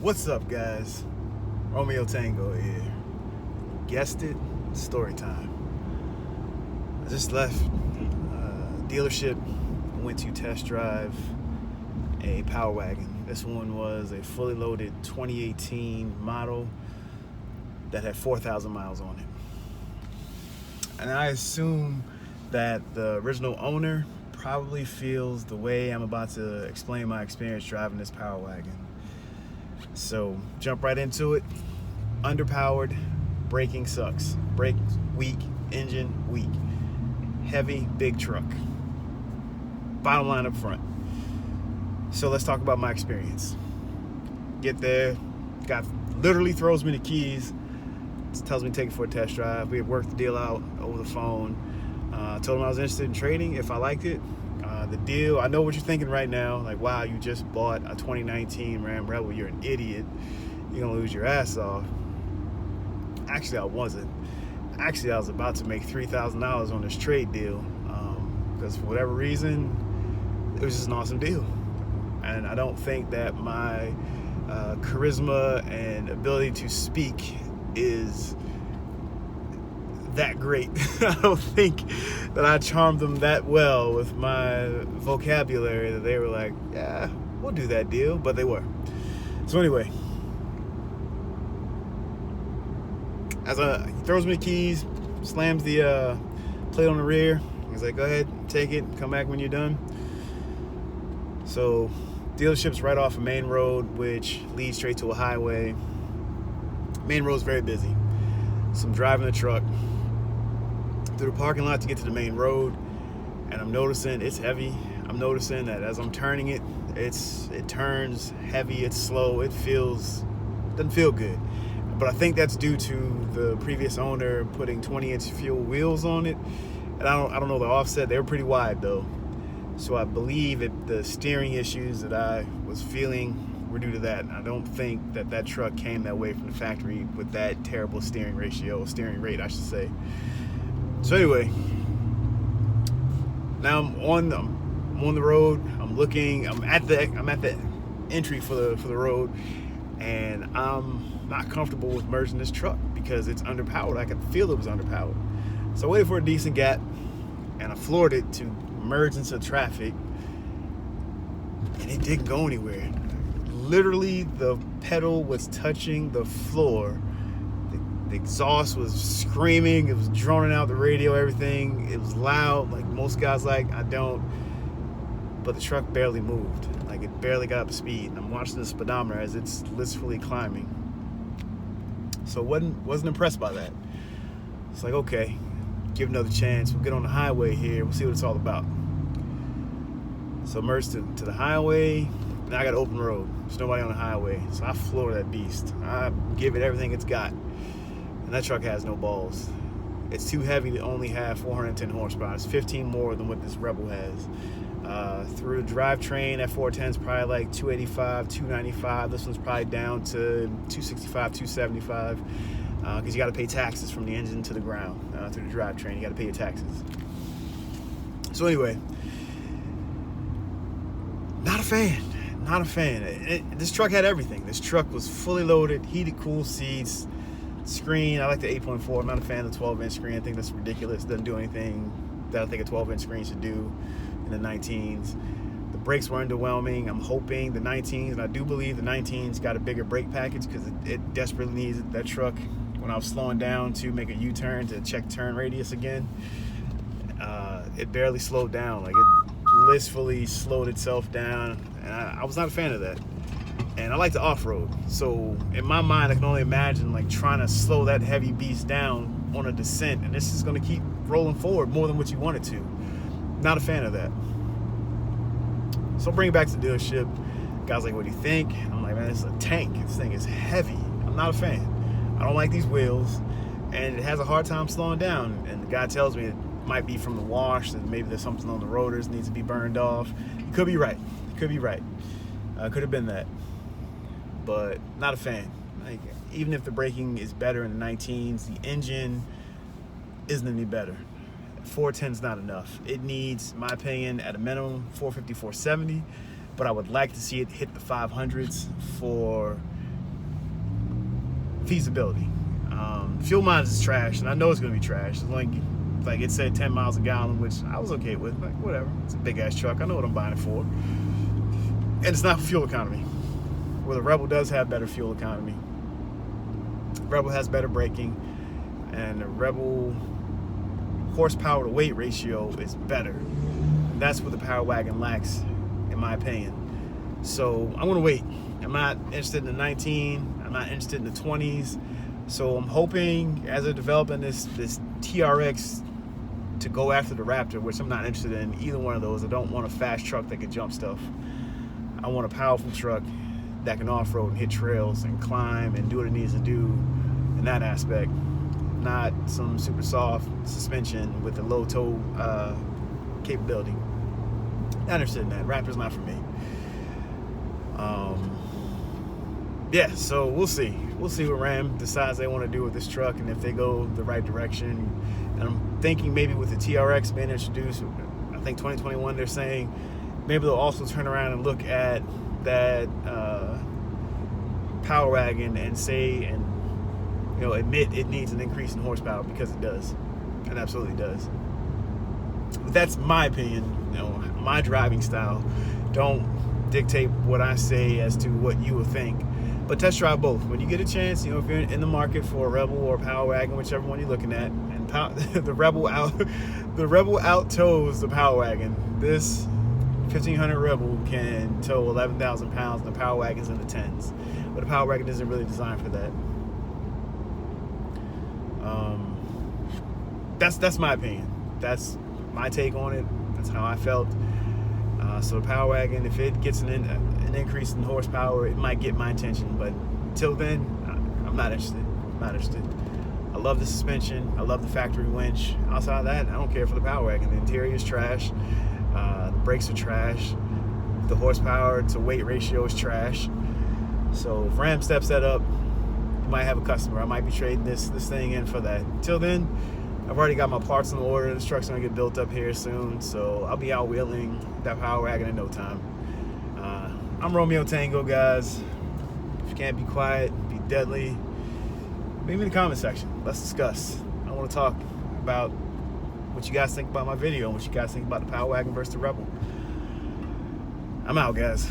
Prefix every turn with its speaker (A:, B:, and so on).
A: What's up, guys? Romeo Tango here. Guessed it, story time. I just left dealership, went to test drive a Power Wagon. This one was a fully loaded 2018 model that had 4,000 miles on it. And I assume that the original owner probably feels the way I'm about to explain my experience driving this Power Wagon. So jump right into it. Underpowered, braking sucks. Brake weak, engine weak. Heavy, big truck. Bottom line up front. So let's talk about my experience. Get there, literally throws me the keys, tells me to take it for a test drive. We had worked the deal out over the phone. Told him I was interested in trading if I liked it. The deal, I know what you're thinking right now, like, wow, you just bought a 2019 Ram Rebel, you're an idiot, you're gonna lose your ass off. Actually, I wasn't. Actually, I was about to make $3,000 on this trade deal because for whatever reason, it was just an awesome deal. And I don't think that my charisma and ability to speak is that great. I don't think that I charmed them that well with my vocabulary that they were like, yeah, we'll do that deal, but they were. So anyway, he throws me the keys, slams the plate on the rear. He's like, go ahead, take it, come back when you're done. So dealership's right off a main road, which leads straight to a highway. Main road's very busy. So I'm driving the truck through the parking lot to get to the main road, and I'm noticing it's heavy. I'm noticing that as I'm turning it, it turns heavy, it's slow, doesn't feel good. But I think that's due to the previous owner putting 20-inch fuel wheels on it. And I don't know the offset, they were pretty wide though. So I believe that the steering issues that I was feeling were due to that. And I don't think that truck came that way from the factory with that terrible steering rate, I should say. So anyway, now I'm on the road. I'm looking. I'm at the entry for the road, and I'm not comfortable with merging this truck because it's underpowered. I could feel it was underpowered. So I waited for a decent gap, and I floored it to merge into traffic, and it didn't go anywhere. Literally, the pedal was touching the floor. The exhaust was screaming. It was droning out the radio, everything. It was loud, like most guys like. I don't. But the truck barely moved. Like, it barely got up to speed. And I'm watching the speedometer as it's blissfully climbing. So wasn't impressed by that. It's like, okay, give it another chance. We'll get on the highway here. We'll see what it's all about. So merged to the highway. Now I got open road. There's nobody on the highway. So I floor that beast. I give it everything it's got. And that truck has no balls. It's too heavy to only have 410 horsepower. It's 15 more than what this Rebel has. Through the drivetrain, that 410 is probably like 285, 295. This one's probably down to 265, 275. Because you got to pay taxes from the engine to the ground. Through the drivetrain, you got to pay your taxes. So anyway, not a fan. This truck had everything. This truck was fully loaded, heated, cool seats, screen. I like the 8.4. I'm not a fan of the 12-inch screen. I think that's ridiculous. It doesn't do anything that I think a 12-inch screen should do in the 19s. The brakes were underwhelming. I'm hoping the 19s, and I do believe the 19s got a bigger brake package because it desperately needs it. That truck, when I was slowing down to make a U-turn to check turn radius again, it barely slowed down. Like, it blissfully slowed itself down, and I was not a fan of that. And I like to off-road, so in my mind I can only imagine like trying to slow that heavy beast down on a descent, and this is going to keep rolling forward more than what you want it to. Not a fan of that. So I'll bring it back to the dealership. Guy's like, what do you think? I'm like, man, this is a tank. This thing is heavy. I'm not a fan. I don't like these wheels, and it has a hard time slowing down. And the guy tells me it might be from the wash, that maybe there's something on the rotors needs to be burned off. He could be right. Could have been that. But not a fan. Like, even if the braking is better in the 19s, the engine isn't any better. 410 is not enough. It needs, in my opinion, at a minimum 450, 470, but I would like to see it hit the 500s for feasibility. Fuel mileage is trash, and I know it's going to be trash. It's like it said 10 miles a gallon, which I was okay with. Like, whatever. It's a big-ass truck. I know what I'm buying it for. And it's not for fuel economy. Well, the Rebel does have better fuel economy. Rebel has better braking, and the Rebel horsepower to weight ratio is better. And that's what the Power Wagon lacks, in my opinion. So I'm going to wait. I'm not interested in the 19. I'm not interested in the 20s. So I'm hoping, as they're developing this TRX, to go after the Raptor, which I'm not interested in either one of those. I don't want a fast truck that can jump stuff. I want a powerful truck that can off-road and hit trails and climb and do what it needs to do in that aspect. Not some super soft suspension with a low tow capability. Not interested in that. Raptor's not for me. Yeah, so we'll see. We'll see what Ram decides they want to do with this truck, and if they go the right direction. And I'm thinking maybe with the TRX being introduced, I think 2021, they're saying maybe they'll also turn around and look at that Power Wagon and say, and admit it needs an increase in horsepower, because it does. It absolutely does. But that's my opinion. My driving style. Don't dictate what I say as to what you will think. But test drive both. When you get a chance, if you're in the market for a Rebel or a Power Wagon, whichever one you're looking at, and the Rebel out-tows the Power Wagon. This 1500 Rebel can tow 11,000 pounds, and the Power Wagon's in the tens. But the Power Wagon isn't really designed for that. That's my opinion. That's my take on it. That's how I felt. So the Power Wagon, if it gets an increase in horsepower, it might get my attention. But until then, I'm not interested. I love the suspension. I love the factory winch. Outside of that, I don't care for the Power Wagon. The interior is trash. The brakes are trash. The horsepower to weight ratio is trash. So if Ram steps that up, you might have a customer. I might be trading this thing in for that. Until then, I've already got my parts in order. This truck's gonna get built up here soon, so I'll be out wheeling that Power Wagon in no time. I'm Romeo Tango, guys. If you can't be quiet, be deadly. Leave me in the comment section. Let's discuss. I want to talk about what you guys think about my video and what you guys think about the Power Wagon versus the Rebel. I'm out, guys.